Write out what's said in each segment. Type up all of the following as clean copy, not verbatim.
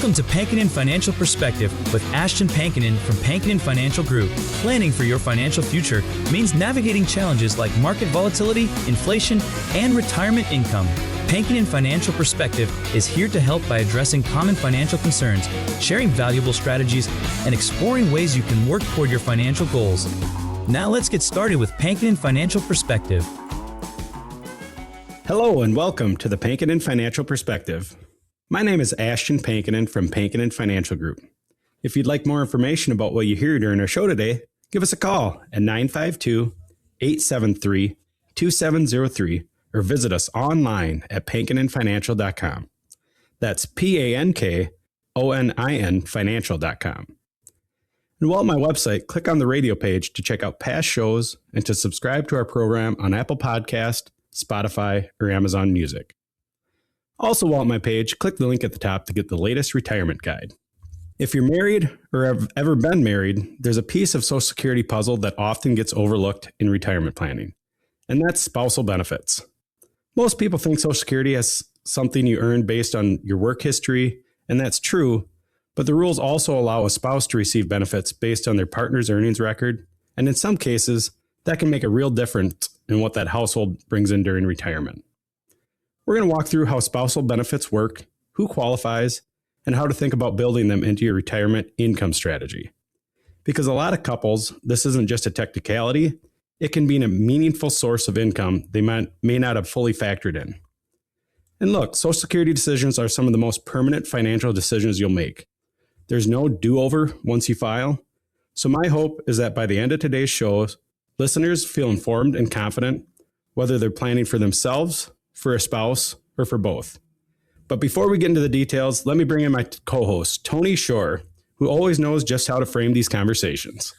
Welcome to Pankinen Financial Perspective with Ashton Pankinen from Pankinen Financial Group. Planning for your financial future means navigating challenges like market volatility, inflation, and retirement income. Pankinen Financial Perspective is here to help by addressing common financial concerns, sharing valuable strategies, and exploring ways you can work toward your financial goals. Now let's get started with Pankinen Financial Perspective. Hello and welcome to the Pankinen Financial Perspective. My name is Ashton Pankinen from Pankinen Financial Group. If you'd like more information about what you hear during our show today, give us a call at 952-873-2703 or visit us online at pankinenfinancial.com. That's PANKONIN financial.com. And while at my website, click on the radio page to check out past shows and to subscribe to our program on Apple Podcast, Spotify, or Amazon Music. Also, while at my page, click the link at the top to get the latest retirement guide. If you're married or have ever been married, there's a piece of Social Security puzzle that often gets overlooked in retirement planning, and that's spousal benefits. Most people think Social Security is something you earn based on your work history, and that's true, but the rules also allow a spouse to receive benefits based on their partner's earnings record, and in some cases, that can make a real difference in what that household brings in during retirement. We're going to walk through how spousal benefits work, who qualifies, and how to think about building them into your retirement income strategy. Because a lot of couples, this isn't just a technicality, it can be a meaningful source of income they may not have fully factored in. And look, Social Security decisions are some of the most permanent financial decisions you'll make. There's no do-over once you file. So my hope is that by the end of today's show, listeners feel informed and confident, whether they're planning for themselves, for a spouse, or for both. But before we get into the details, let me bring in my co-host, Tony Shore, who always knows just how to frame these conversations.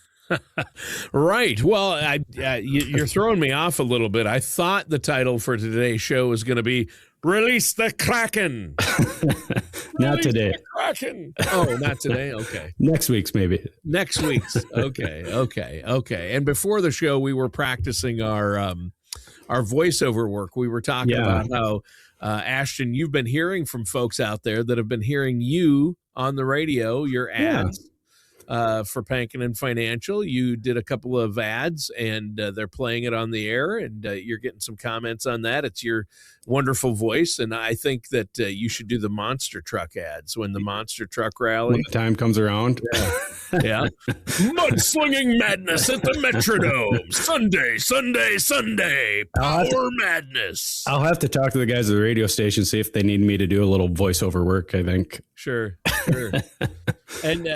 Right. Well, you're throwing me off a little bit. I thought the title for today's show was going to be Release the Kraken. Not today. Kraken. Oh, not today? Okay. Next week's maybe. Next week's. Okay. And before the show, we were practicing our voiceover work. We were talking about how, Ashton, you've been hearing from folks out there that have been hearing you on the radio, your ads for Pankinen Financial. You did a couple of ads, and they're playing it on the air, and you're getting some comments on that. It's your wonderful voice, and I think that you should do the monster truck ads when the monster truck rally. When the time comes around. Yeah. Mudslinging madness at the Metrodome. Sunday. Power madness. I'll have to talk to the guys at the radio station, see if they need me to do a little voiceover work, I think. Sure. And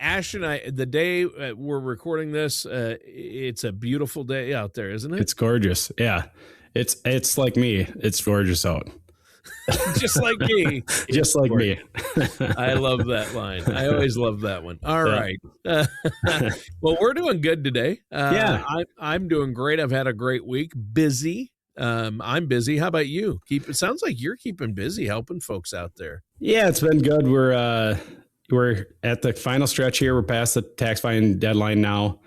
Ash and I, the day we're recording this, it's a beautiful day out there, isn't it? It's gorgeous. Yeah. It's like me. It's gorgeous out. Just like me. Just like me. I love that line. I always love that one. All right. Well, we're doing good today. I'm doing great. I've had a great week. Busy. I'm busy. How about you? It sounds like you're keeping busy helping folks out there. Yeah, it's been good. We're at the final stretch here. We're past the tax filing deadline now.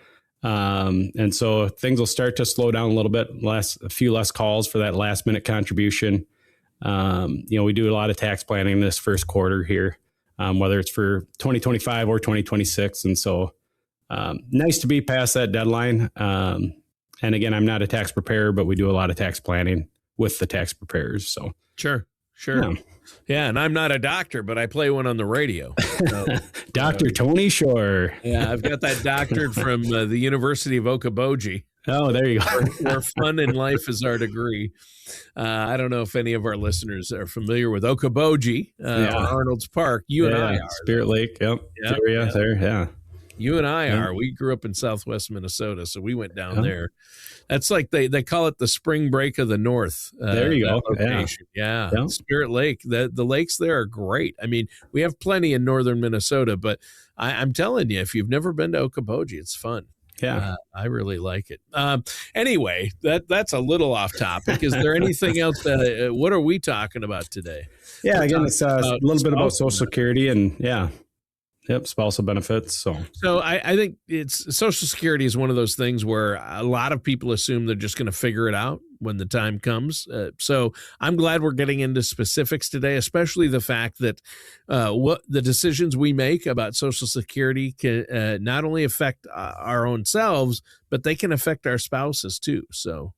And so things will start to slow down a little bit, a few less calls for that last minute contribution. We do a lot of tax planning this first quarter here, whether it's for 2025 or 2026. And so, nice to be past that deadline. And again, I'm not a tax preparer, but we do a lot of tax planning with the tax preparers. So Sure. Yeah. And I'm not a doctor, but I play one on the radio. So, Dr. Tony Shore. Yeah. I've got that doctorate from the University of Okoboji. Oh, there you go. Where fun in life is our degree. I don't know if any of our listeners are familiar with Okoboji, Arnold's Park. You and I are. Spirit Lake. Yep. Area there. Yeah. You and I are. We grew up in Southwest Minnesota, so we went down there. That's like they call it the spring break of the North. There you go. Location. Yeah. Spirit Lake. The lakes there are great. I mean, we have plenty in northern Minnesota, but I'm telling you, if you've never been to Okoboji, it's fun. Yeah. I really like it. Anyway, that's a little off topic. Is there anything else? What are we talking about today? Yeah, again, it's a little bit about Social Security and spousal benefits. So I think it's Social Security is one of those things where a lot of people assume they're just going to figure it out. when the time comes. So I'm glad we're getting into specifics today, especially the fact that what the decisions we make about Social Security can not only affect our own selves, but they can affect our spouses too. So.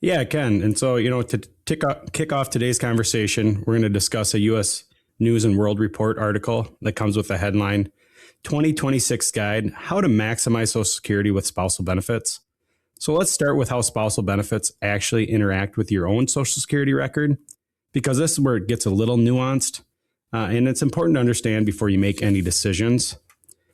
Yeah, it can. And so, to kick off today's conversation, we're going to discuss a U.S. News and World Report article that comes with the headline, 2026 Guide, How to Maximize Social Security with Spousal Benefits. So let's start with how spousal benefits actually interact with your own Social Security record, because this is where it gets a little nuanced, and it's important to understand before you make any decisions.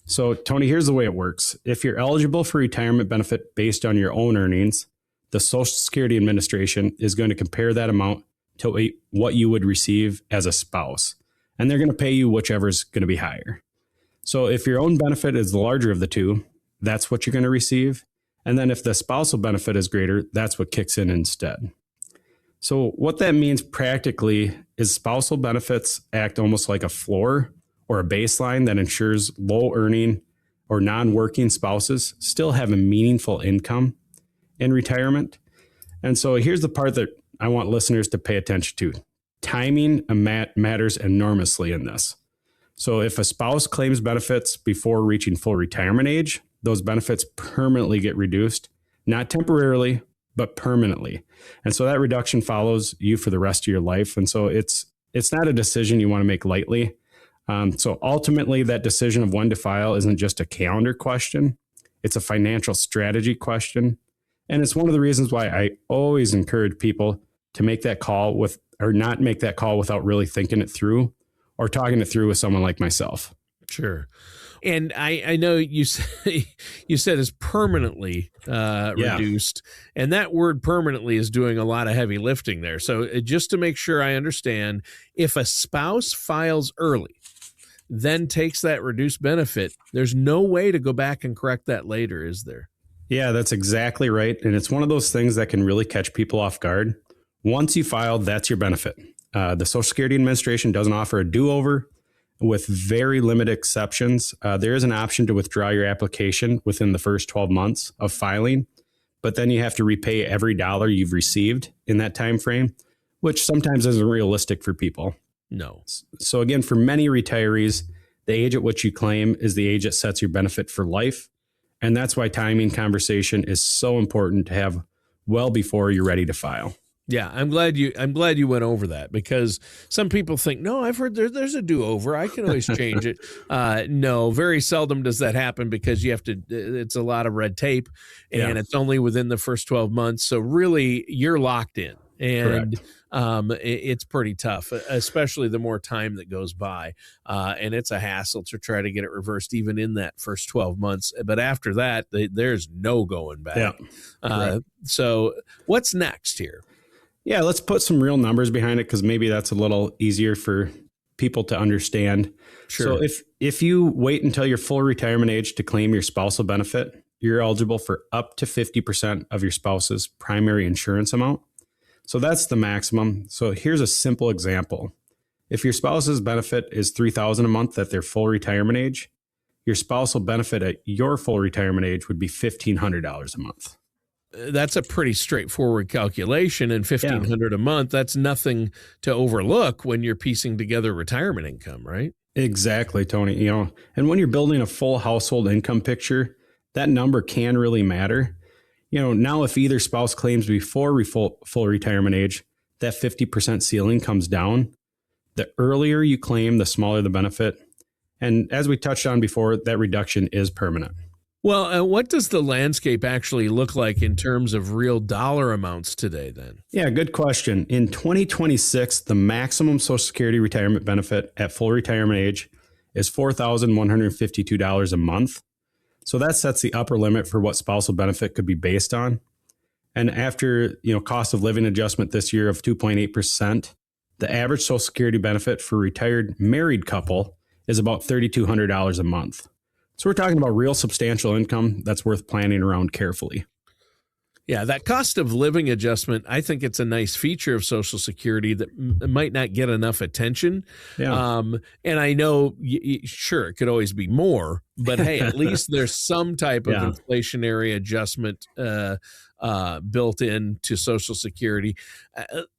So, Tony, here's the way it works. If you're eligible for retirement benefit based on your own earnings, the Social Security Administration is going to compare that amount to what you would receive as a spouse, and they're going to pay you whichever is going to be higher. So if your own benefit is the larger of the two, that's what you're going to receive. And then if the spousal benefit is greater, that's what kicks in instead. So what that means practically is spousal benefits act almost like a floor or a baseline that ensures low earning or non-working spouses still have a meaningful income in retirement. And so here's the part that I want listeners to pay attention to. Timing matters enormously in this. So if a spouse claims benefits before reaching full retirement age, those benefits permanently get reduced, not temporarily, but permanently. And so that reduction follows you for the rest of your life. And so it's not a decision you want to make lightly. So ultimately, that decision of when to file isn't just a calendar question. It's a financial strategy question. And it's one of the reasons why I always encourage people to make that call not make that call without really thinking it through or talking it through with someone like myself. Sure. And I know you said it's permanently reduced, and that word permanently is doing a lot of heavy lifting there. So just to make sure I understand, if a spouse files early, then takes that reduced benefit, there's no way to go back and correct that later, is there? Yeah, that's exactly right. And it's one of those things that can really catch people off guard. Once you filed, that's your benefit. The Social Security Administration doesn't offer a do-over. With very limited exceptions, there is an option to withdraw your application within the first 12 months of filing, but then you have to repay every dollar you've received in that time frame, which sometimes isn't realistic for people. No. So again, for many retirees, the age at which you claim is the age that sets your benefit for life. And that's why timing conversation is so important to have well before you're ready to file. Yeah, I'm glad you went over that, because some people think, no, I've heard there's a do-over. I can always change it. No, very seldom does that happen, because it's a lot of red tape, and it's only within the first 12 months. So really you're locked in, and it's pretty tough, especially the more time that goes by. And it's a hassle to try to get it reversed even in that first 12 months. But after that, there's no going back. Yeah. So what's next here? Yeah, let's put some real numbers behind it, because maybe that's a little easier for people to understand. Sure. So if you wait until your full retirement age to claim your spousal benefit, you're eligible for up to 50% of your spouse's primary insurance amount. So that's the maximum. So here's a simple example. If your spouse's benefit is $3,000 a month at their full retirement age, your spousal benefit at your full retirement age would be $1,500 a month. That's a pretty straightforward calculation, and $1,500 a month, that's nothing to overlook when you're piecing together retirement income, right? Exactly, Tony. And when you're building a full household income picture, that number can really matter. Now if either spouse claims before full retirement age, that 50% ceiling comes down. The earlier you claim, the smaller the benefit. And as we touched on before, that reduction is permanent. Well, what does the landscape actually look like in terms of real dollar amounts today then? Yeah, good question. In 2026, the maximum Social Security retirement benefit at full retirement age is $4,152 a month. So that sets the upper limit for what spousal benefit could be based on. And after, cost of living adjustment this year of 2.8%, the average Social Security benefit for a retired married couple is about $3,200 a month. So we're talking about real substantial income that's worth planning around carefully. Yeah, that cost of living adjustment, I think it's a nice feature of Social Security that might not get enough attention. Yeah. And I know, sure, it could always be more, but hey, at least there's some type of Yeah. inflationary adjustment built into Social Security.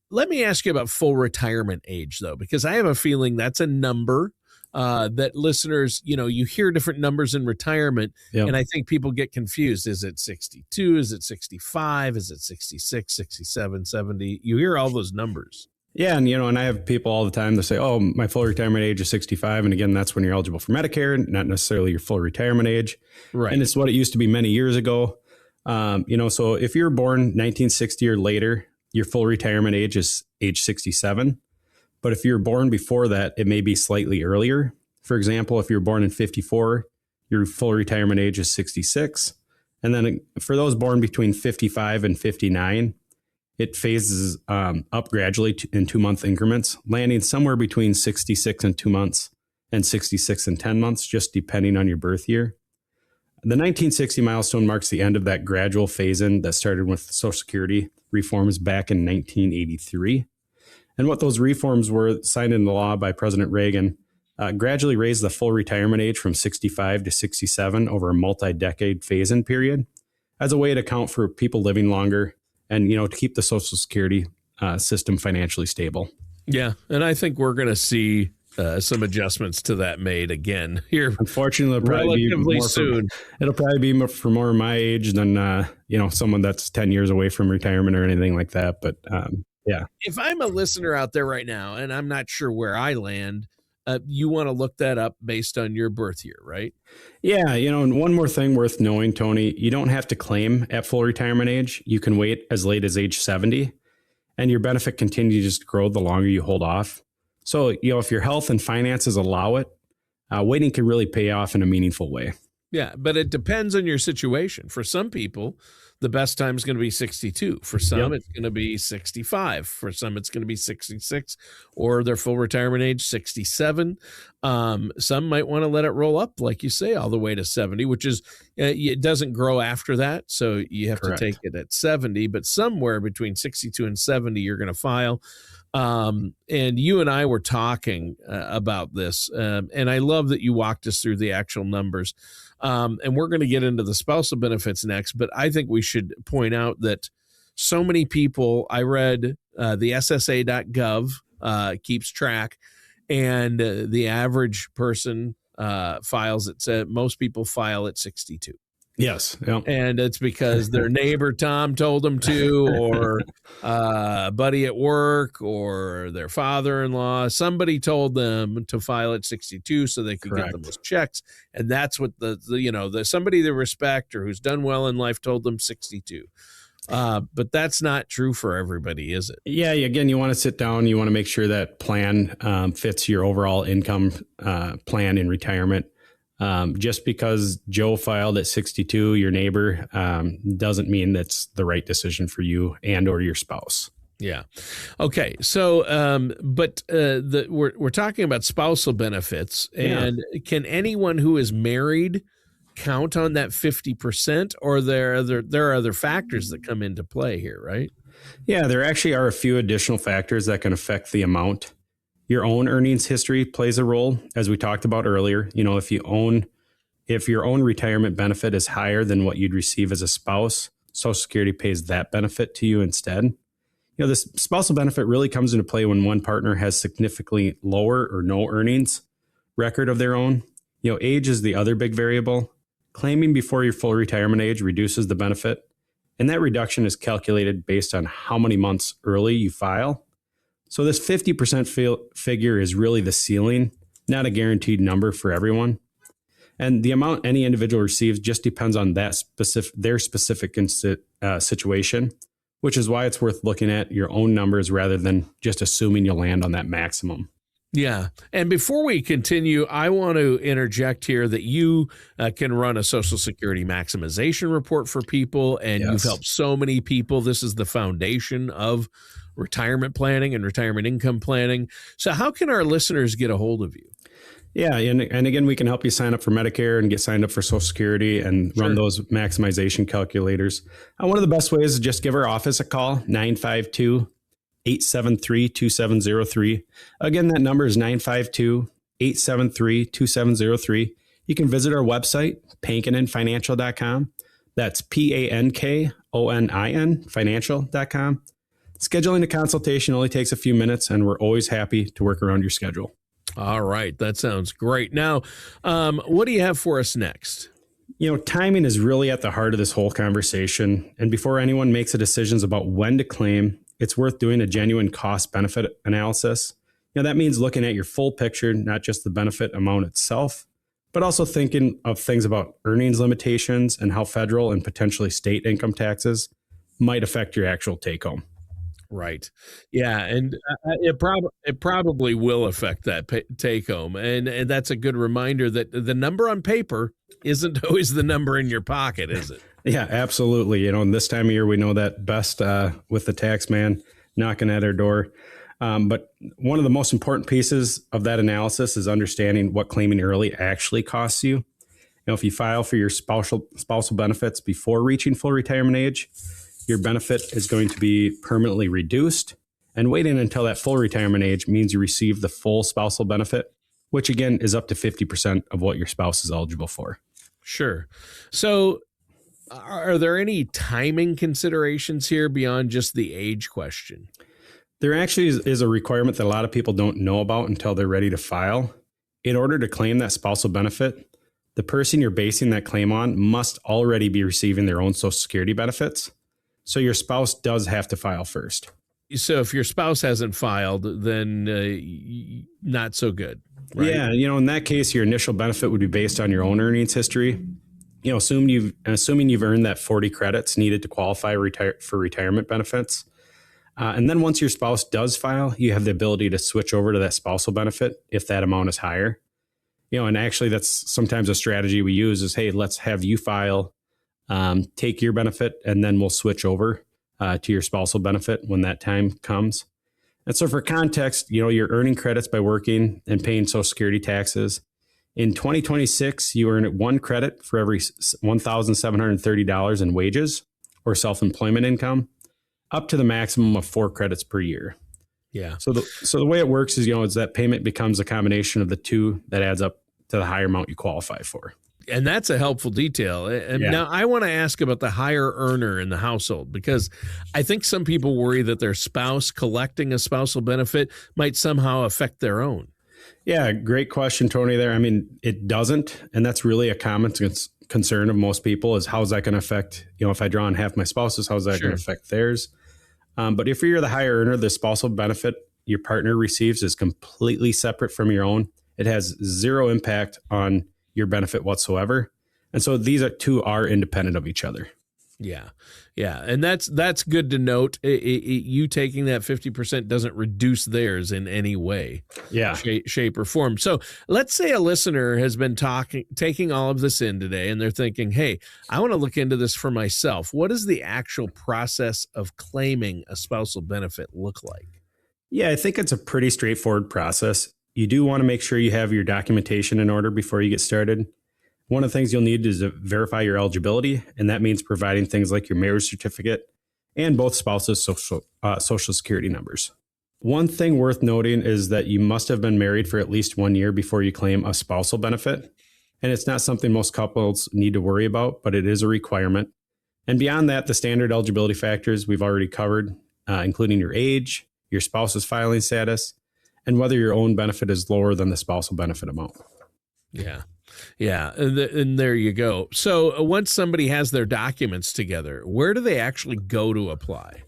Let me ask you about full retirement age, though, because I have a feeling that's a number that listeners, you hear different numbers in retirement, Yep. and I think people get confused. Is it 62? Is it 65? Is it 66, 67, 70? You hear all those numbers. Yeah. And I have people all the time that say, oh, my full retirement age is 65. And again, that's when you're eligible for Medicare, not necessarily your full retirement age. Right. And it's what it used to be many years ago. So if you're born 1960 or later, your full retirement age is age 67. But if you're born before that, it may be slightly earlier. For example, if you're born in 54, your full retirement age is 66. And then for those born between 55 and 59, it phases up gradually in 2-month increments, landing somewhere between 66 and 2 months and 66 and 10 months, just depending on your birth year. The 1960 milestone marks the end of that gradual phase-in that started with Social Security reforms back in 1983. And what those reforms were, signed into law by President Reagan, gradually raised the full retirement age from 65 to 67 over a multi-decade phase-in period as a way to account for people living longer and, to keep the Social Security system financially stable. Yeah, and I think we're going to see some adjustments to that made again here. Unfortunately, relatively soon. It'll probably be for more of my age than, someone that's 10 years away from retirement or anything like that. But yeah. If I'm a listener out there right now and I'm not sure where I land, you want to look that up based on your birth year, right? Yeah. And one more thing worth knowing, Tony, you don't have to claim at full retirement age. You can wait as late as age 70 and your benefit continues to grow the longer you hold off. So, if your health and finances allow it, waiting can really pay off in a meaningful way. Yeah, but it depends on your situation. For some people, the best time is going to be 62. For some, It's going to be 65. For some, it's going to be 66 or their full retirement age, 67. Some might want to let it roll up, like you say, all the way to 70, which is, it doesn't grow after that. So you have Correct. to take it at 70, but somewhere between 62 and 70, you're going to file. And you and I were talking about this, and I love that you walked us through the actual numbers. And we're going to get into the spousal benefits next, but I think we should point out that so many people, I read the SSA.gov keeps track, and the average person files it. Most people file at 62. Yes. Yeah. And it's because their neighbor Tom told them to, or a buddy at work, or their father-in-law. Somebody told them to file at 62 so they could Correct. get the most checks. And that's what the somebody they respect or who's done well in life told them 62. But that's not true for everybody, is it? Yeah. Again, you want to sit down. You want to make sure that plan fits your overall income plan in retirement. Just because Joe filed at 62, your neighbor, doesn't mean that's the right decision for you and or your spouse. Yeah. Okay. So, we're talking about spousal benefits, and can anyone who is married count on that 50%, or there are other factors that come into play here, right? Yeah, there actually are a few additional factors that can affect the amount. Your own earnings history plays a role, as we talked about earlier. If your own retirement benefit is higher than what you'd receive as a spouse, Social Security pays that benefit to you instead. This spousal benefit really comes into play when one partner has significantly lower or no earnings record of their own. Age is the other big variable. Claiming before your full retirement age reduces the benefit, and that reduction is calculated based on how many months early you file. So this 50% figure is really the ceiling, not a guaranteed number for everyone. And the amount any individual receives just depends on their specific situation, which is why it's worth looking at your own numbers rather than just assuming you'll land on that maximum. Yeah. And before we continue, I want to interject here that you can run a Social Security maximization report for people, and You've helped so many people. This is the foundation of retirement planning and retirement income planning. So how can our listeners get a hold of you? Yeah, and again, we can help you sign up for Medicare and get signed up for Social Security and run those maximization calculators. One of the best ways is just give our office a call, 952-873-2703. Again, that number is 952-873-2703. You can visit our website, pankoninfinancial.com. That's PANKONIN financial.com. Scheduling a consultation only takes a few minutes, and we're always happy to work around your schedule. All right. That sounds great. Now, what do you have for us next? Timing is really at the heart of this whole conversation. And before anyone makes a decisions about when to claim, it's worth doing a genuine cost benefit analysis. That means looking at your full picture, not just the benefit amount itself, but also thinking of things about earnings limitations and how federal and potentially state income taxes might affect your actual take home. Right. Yeah. And it probably will affect that take home. And that's a good reminder that the number on paper isn't always the number in your pocket, is it? Yeah, absolutely. And this time of year, we know that best with the tax man knocking at our door. But one of the most important pieces of that analysis is understanding what claiming early actually costs you. If you file for your spousal benefits before reaching full retirement age, your benefit is going to be permanently reduced, and waiting until that full retirement age means you receive the full spousal benefit, which again is up to 50% of what your spouse is eligible for. Sure. So are there any timing considerations here beyond just the age question? There actually is a requirement that a lot of people don't know about until they're ready to file. In order to claim that spousal benefit, the person you're basing that claim on must already be receiving their own Social Security benefits. So your spouse does have to file first. So if your spouse hasn't filed, then not so good. Right? Yeah, in that case, your initial benefit would be based on your own earnings history. Assuming you've earned that 40 credits needed to qualify for retirement benefits. And then once your spouse does file, you have the ability to switch over to that spousal benefit if that amount is higher. And actually that's sometimes a strategy we use is, hey, let's have you file, take your benefit, and then we'll switch over to your spousal benefit when that time comes. And so for context, you're earning credits by working and paying Social Security taxes. In 2026, you earn 1 credit for every $1,730 in wages or self-employment income, up to the maximum of 4 credits per year. Yeah. So the way it works is, is that payment becomes a combination of the two that adds up to the higher amount you qualify for. And that's a helpful detail. And Now I want to ask about the higher earner in the household, because I think some people worry that their spouse collecting a spousal benefit might somehow affect their own. Yeah, great question, Tony, there. I mean, it doesn't. And that's really a common concern of most people is how's that going to affect, if I draw on half my spouse's, how's that going to affect theirs? But if you're the higher earner, the spousal benefit your partner receives is completely separate from your own. It has zero impact on your benefit whatsoever. And so these two are independent of each other. Yeah. Yeah. And that's good to note. You taking that 50% doesn't reduce theirs in any way, shape or form. So let's say a listener has been taking all of this in today and they're thinking, hey, I want to look into this for myself. What does the actual process of claiming a spousal benefit look like? Yeah, I think it's a pretty straightforward process. You do want to make sure you have your documentation in order before you get started. One of the things you'll need is to verify your eligibility, and that means providing things like your marriage certificate and both spouses' social security numbers. One thing worth noting is that you must have been married for at least 1 year before you claim a spousal benefit. And it's not something most couples need to worry about, but it is a requirement. And beyond that, the standard eligibility factors we've already covered, including your age, your spouse's filing status, and whether your own benefit is lower than the spousal benefit amount. Yeah. Yeah. And there you go. So once somebody has their documents together, where do they actually go to apply?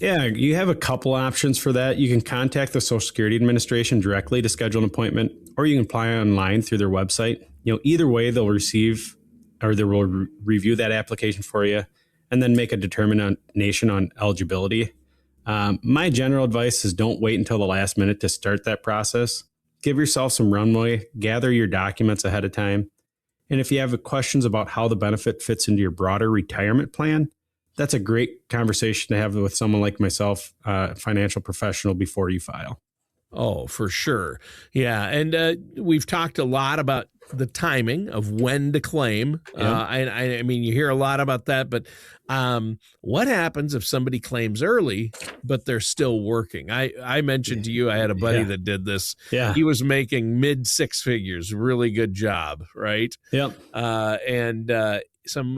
Yeah, you have a couple options for that. You can contact the Social Security Administration directly to schedule an appointment, or you can apply online through their website. Either way, they'll receive or they will review that application for you and then make a determination on eligibility. My general advice is don't wait until the last minute to start that process. Give yourself some runway, gather your documents ahead of time. And if you have questions about how the benefit fits into your broader retirement plan, that's a great conversation to have with someone like myself, a financial professional, before you file. Oh, for sure. Yeah. And we've talked a lot about the timing of when to claim. Yep. I mean, you hear a lot about that, but what happens if somebody claims early, but they're still working? I mentioned to you, I had a buddy that did this. Yeah. He was making mid six figures, really good job. Right. Yep. And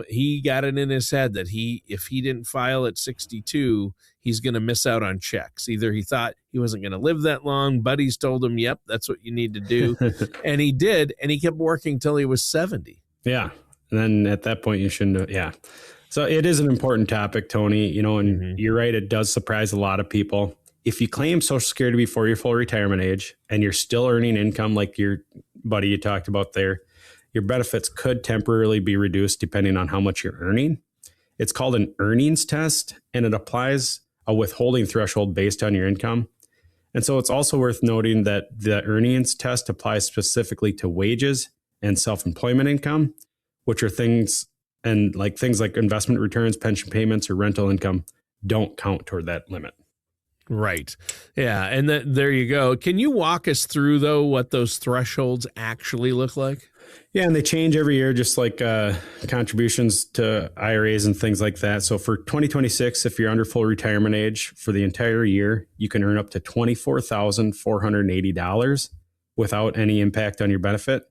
he got it in his head that if he didn't file at 62, he's going to miss out on checks. Either he thought he wasn't going to live that long. Buddies told him, yep, that's what you need to do. And he did. And he kept working till he was 70. Yeah. And then at that point, you shouldn't have. Yeah. So it is an important topic, Tony, and you're right. It does surprise a lot of people. If you claim Social Security before your full retirement age and you're still earning income like your buddy you talked about there, your benefits could temporarily be reduced depending on how much you're earning. It's called an earnings test, and it applies a withholding threshold based on your income. And so it's also worth noting that the earnings test applies specifically to wages and self-employment income, which are things like investment returns, pension payments, or rental income don't count toward that limit. Right. Yeah. And there you go. Can you walk us through, though, what those thresholds actually look like? Yeah, and they change every year, just like contributions to IRAs and things like that. So for 2026, if you're under full retirement age for the entire year, you can earn up to $24,480 without any impact on your benefit.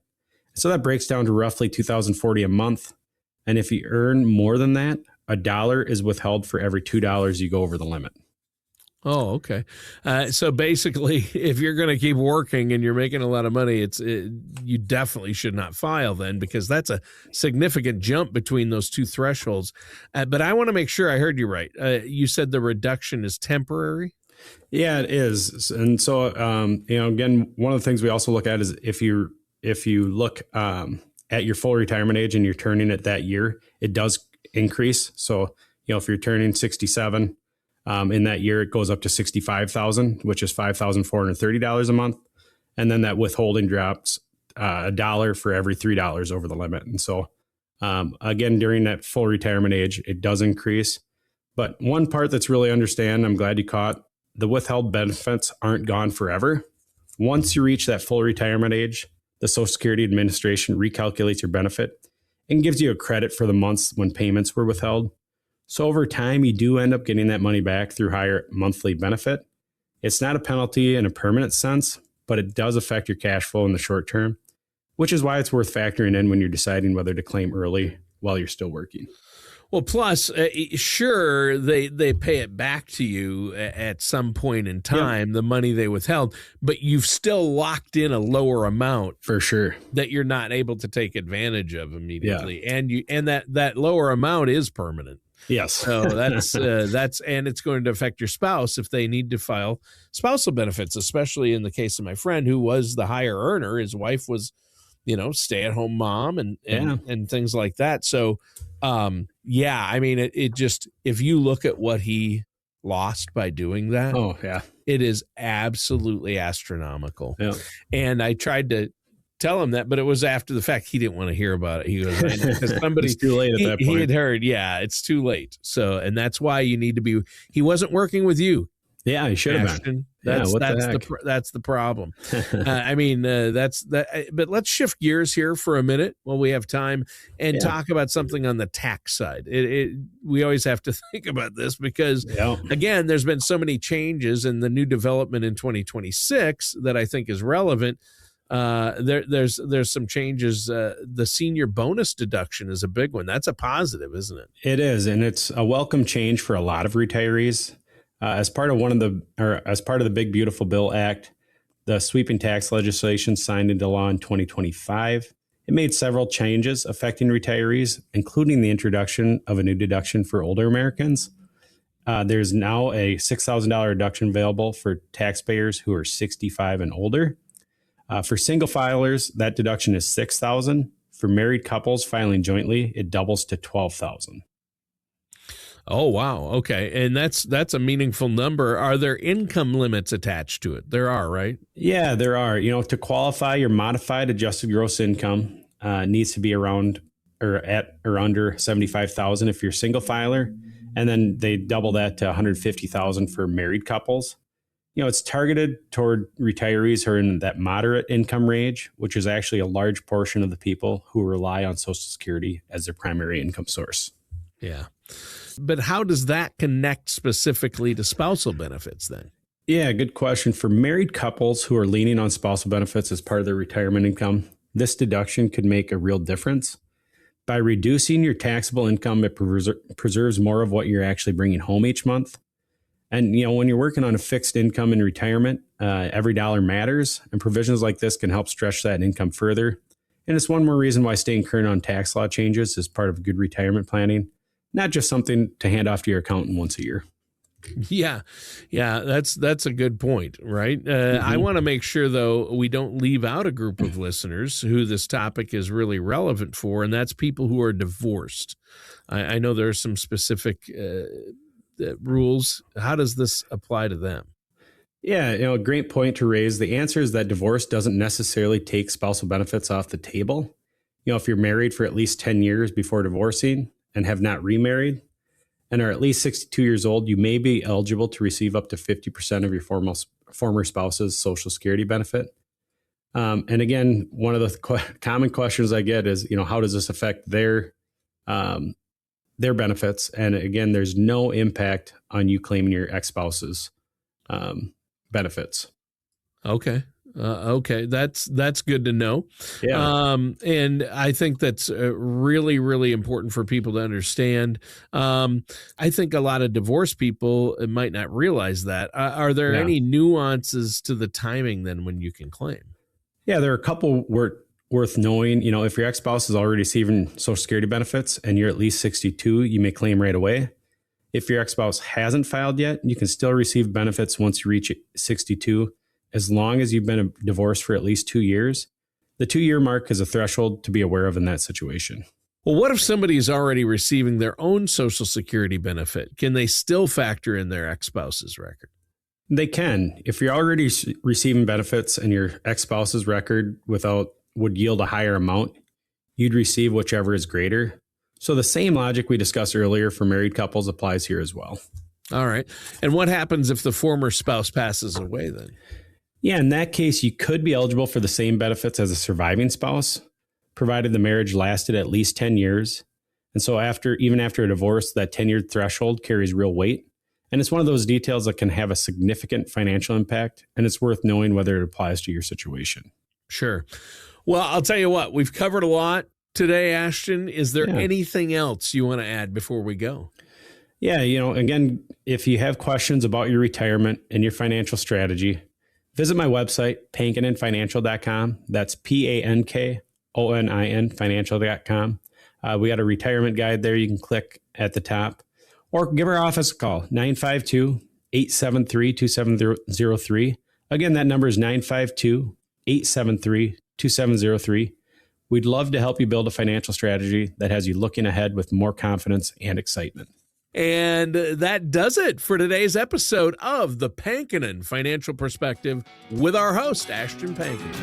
So that breaks down to roughly $2,040 a month. And if you earn more than that, $1 is withheld for every $2 you go over the limit. Oh, okay. So basically, if you're going to keep working and you're making a lot of money, you definitely should not file then, because that's a significant jump between those two thresholds. But I want to make sure I heard you right. You said the reduction is temporary? Yeah, it is. And so, again, one of the things we also look at is if you look at your full retirement age and you're turning it that year, it does increase. So, if you're turning 67, in that year, it goes up to $65,000, which is $5,430 a month. And then that withholding drops $1 for every $3 over the limit. And so, again, during that full retirement age, it does increase. But one part that's really I'm glad you caught, the withheld benefits aren't gone forever. Once you reach that full retirement age, the Social Security Administration recalculates your benefit and gives you a credit for the months when payments were withheld. So over time, you do end up getting that money back through higher monthly benefit. It's not a penalty in a permanent sense, but it does affect your cash flow in the short term, which is why it's worth factoring in when you're deciding whether to claim early while you're still working. Well, plus, sure, they pay it back to you at some point in time, the money they withheld, but you've still locked in a lower amount for sure that you're not able to take advantage of immediately, and that lower amount is permanent. Yes. So that's and it's going to affect your spouse if they need to file spousal benefits, especially in the case of my friend who was the higher earner. His wife was, stay-at-home mom and things like that. So, I mean, it just, if you look at what he lost by doing that, it is absolutely astronomical. Yeah. And I tried to tell him that, but it was after the fact. He didn't want to hear about it. He goes, because somebody, it's too late at that point. He had heard, it's too late. So, and that's why you need to be, he wasn't working with you. Yeah, he should have been. That's the problem. But let's shift gears here for a minute while we have time and talk about something on the tax side. We always have to think about this because, again, there's been so many changes and the new development in 2026 that I think is relevant. There's some changes. The senior bonus deduction is a big one. That's a positive, isn't it? It is, and it's a welcome change for a lot of retirees. As part of the Big Beautiful Bill Act, the sweeping tax legislation signed into law in 2025. It made several changes affecting retirees, including the introduction of a new deduction for older Americans. There's now a $6,000 deduction available for taxpayers who are 65 and older. For single filers, that deduction is $6,000. For married couples filing jointly, it doubles to $12,000. Oh, wow. Okay. And that's a meaningful number. Are there income limits attached to it? There are, right? Yeah, there are. To qualify, your modified adjusted gross income needs to be around or at or under $75,000 if you're single filer. And then they double that to $150,000 for married couples. It's targeted toward retirees who are in that moderate income range, which is actually a large portion of the people who rely on Social Security as their primary income source. Yeah. But how does that connect specifically to spousal benefits then? Yeah, good question. For married couples who are leaning on spousal benefits as part of their retirement income, this deduction could make a real difference. By reducing your taxable income, it preserves more of what you're actually bringing home each month. And, when you're working on a fixed income in retirement, every dollar matters, and provisions like this can help stretch that income further. And it's one more reason why staying current on tax law changes is part of good retirement planning, not just something to hand off to your accountant once a year. Yeah, that's a good point, right? I want to make sure, though, we don't leave out a group of listeners who this topic is really relevant for, and that's people who are divorced. I know there are some specific rules. How does this apply to them? Yeah, a great point to raise. The answer is that divorce doesn't necessarily take spousal benefits off the table. If you're married for at least 10 years before divorcing and have not remarried and are at least 62 years old, you may be eligible to receive up to 50% of your former spouse's Social Security benefit. And again, one of the common questions I get is, how does this affect their benefits? And again, there's no impact on you claiming your ex-spouse's benefits. Okay. That's good to know. Yeah. And I think that's really, really important for people to understand. I think a lot of divorced people might not realize that. Are there any nuances to the timing then when you can claim? Yeah, there are a couple worth knowing. If your ex-spouse is already receiving Social Security benefits and you're at least 62, you may claim right away. If your ex-spouse hasn't filed yet, you can still receive benefits once you reach 62, as long as you've been divorced for at least 2 years. The 2-year mark is a threshold to be aware of in that situation. Well, what if somebody is already receiving their own Social Security benefit? Can they still factor in their ex-spouse's record? They can. If you're already receiving benefits and your ex-spouse's record would yield a higher amount, you'd receive whichever is greater. So the same logic we discussed earlier for married couples applies here as well. All right. And what happens if the former spouse passes away then? Yeah, in that case, you could be eligible for the same benefits as a surviving spouse, provided the marriage lasted at least 10 years. And so even after a divorce, that 10-year threshold carries real weight. And it's one of those details that can have a significant financial impact, and it's worth knowing whether it applies to your situation. Sure. Well, I'll tell you what, we've covered a lot today, Ashton. Is there anything else you want to add before we go? Yeah, again, if you have questions about your retirement and your financial strategy, visit my website, pankoninfinancial.com. That's PANKONIN financial.com. We got a retirement guide there. You can click at the top or give our office a call, 952-873-2703. Again, that number is 952-873-2703. We'd love to help you build a financial strategy that has you looking ahead with more confidence and excitement. And that does it for today's episode of the Pankonin Financial Perspective with our host, Ashton Pankonin.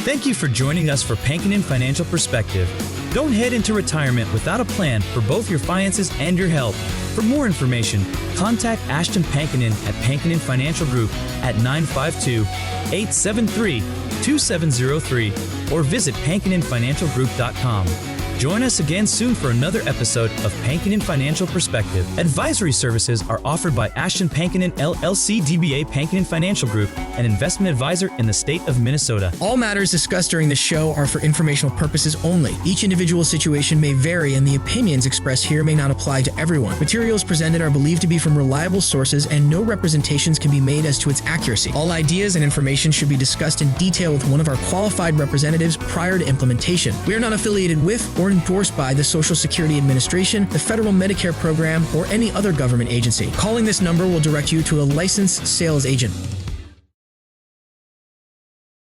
Thank you for joining us for Pankonin Financial Perspective. Don't head into retirement without a plan for both your finances and your health. For more information, contact Ashton Pankonin at Pankonin Financial Group at 952-873-2703 or visit pankoninfinancialgroup.com. Join us again soon for another episode of Pankonin Financial Perspective. Advisory services are offered by Ashton Pankonin LLC DBA Pankonin Financial Group, an investment advisor in the state of Minnesota. All matters discussed during the show are for informational purposes only. Each individual situation may vary, and the opinions expressed here may not apply to everyone. Materials presented are believed to be from reliable sources, and no representations can be made as to its accuracy. All ideas and information should be discussed in detail with one of our qualified representatives prior to implementation. We are not affiliated with or endorsed by the Social Security Administration, the Federal Medicare Program, or any other government agency. Calling this number will direct you to a licensed sales agent.